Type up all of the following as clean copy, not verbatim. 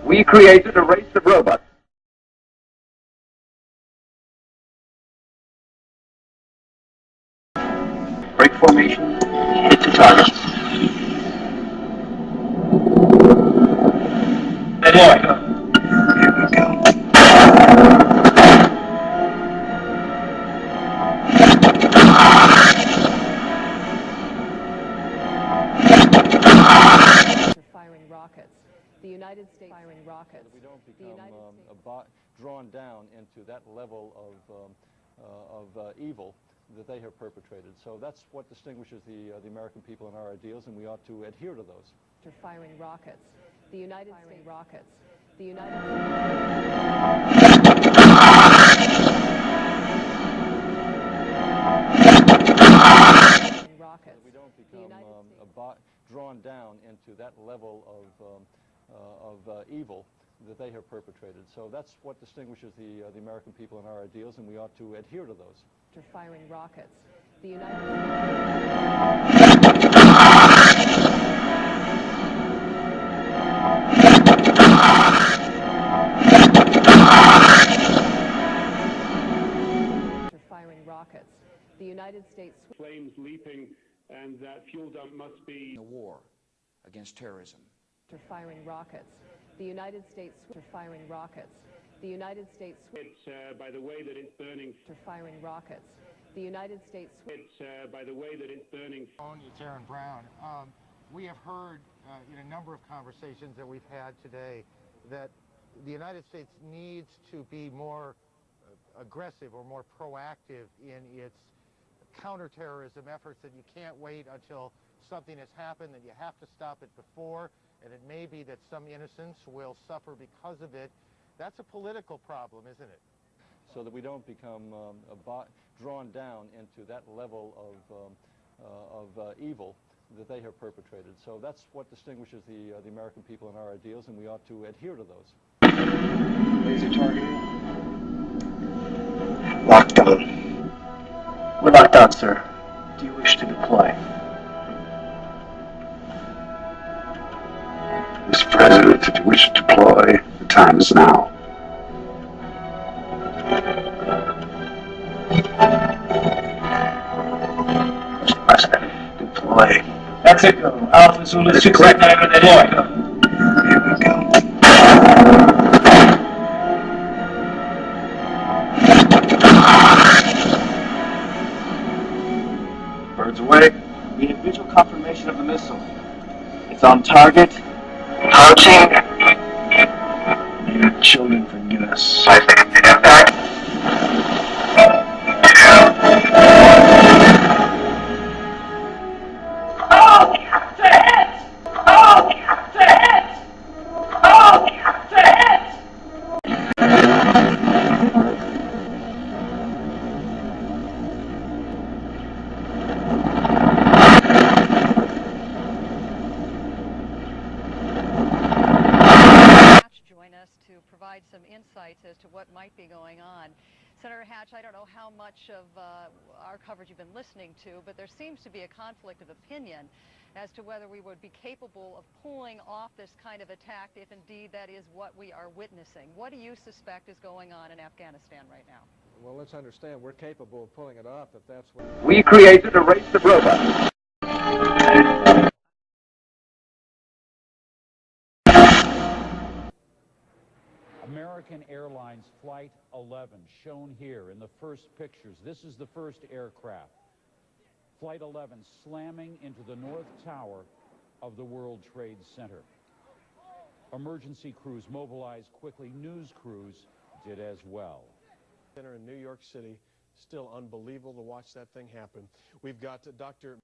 We created a race of robots. Break formation. Hit the target. Deploy. Here we go. Firing rockets. The United States firing rockets. We don't become drawn down into that level of evil that they have perpetrated. So that's what distinguishes the American people and our ideals, and we ought to adhere to those. Firing rockets. The United States rockets. The United rockets. We don't become drawn down into that level of evil that they have perpetrated. So that's what distinguishes the American people and our ideals, and we ought to adhere to those. Firing rockets. The United firing rockets. The United States flames leaping, and that fuel dump must be a war against terrorism. Firing rockets. The United States firing rockets. The United States by the way that it's burning. Firing rockets. The United States by the way that it's burning. It's Aaron Brown. We have heard in a number of conversations that we've had today that the United States needs to be more aggressive or more proactive in its counterterrorism efforts, that you can't wait until something has happened, that you have to stop it before, and it may be that some innocents will suffer because of it. That's a political problem, isn't it? So that we don't become drawn down into that level of evil that they have perpetrated. So that's what distinguishes the American people and our ideals, and we ought to adhere to those. Laser targeting. Locked on. We're locked on, sir. Do you wish to deploy? Mr. President, if you wish to deploy, the time is now. Mr. President, deploy. That's it, go. Alpha Zulu 689 with deploy. Here we go. Birds away. We have visual confirmation of the missile. It's on target. Approaching. Your children forgive us. 5 seconds to impact. 2. Oh! To hit! Oh! To hit! Oh! us to provide some insights as to what might be going on. Senator Hatch, I don't know how much of our coverage you've been listening to, but there seems to be a conflict of opinion as to whether we would be capable of pulling off this kind of attack if indeed that is what we are witnessing. What do you suspect is going on in Afghanistan right now? Well, let's understand we're capable of pulling it off if that's what... We created a race of robots. American Airlines Flight 11, shown here in the first pictures. This is the first aircraft. Flight 11 slamming into the North Tower of the World Trade Center. Emergency crews mobilized quickly. News crews did as well. Center in New York City, still unbelievable to watch that thing happen. We've got Dr.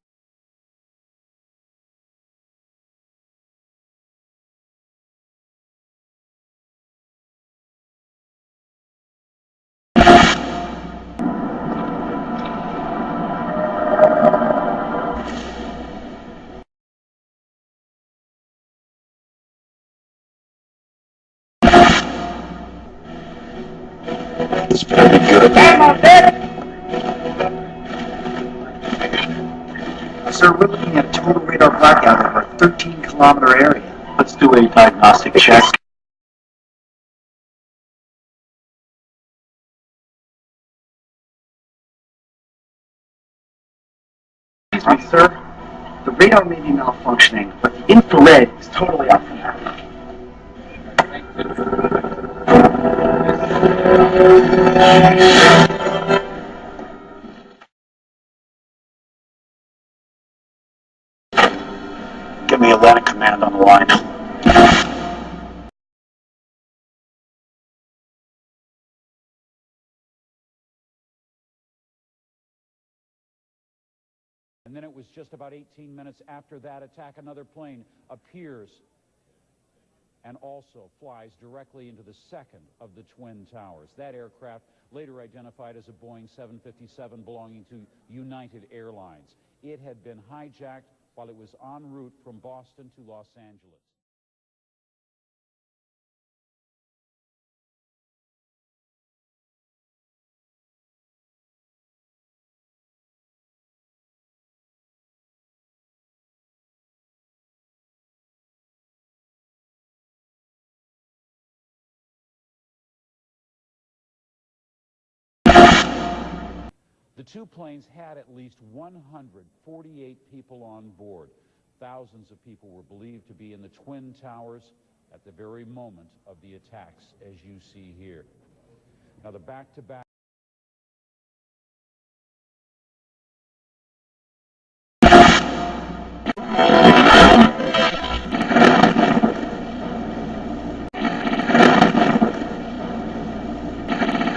It's very good. Sir, we're looking at a total radar blackout over a 13-kilometer area. Let's do a diagnostic check. Excuse me, sir. The radar may be malfunctioning, but the infrared is totally up from that. Give me Atlantic Command on the line. And then it was just about 18 minutes after that attack, another plane appears and also flies directly into the second of the Twin Towers. That aircraft, later identified as a Boeing 757 belonging to United Airlines. It had been hijacked while it was en route from Boston to Los Angeles. The two planes had at least 148 people on board. Thousands of people were believed to be in the Twin Towers at the very moment of the attacks, as you see here. Now, the back-to-back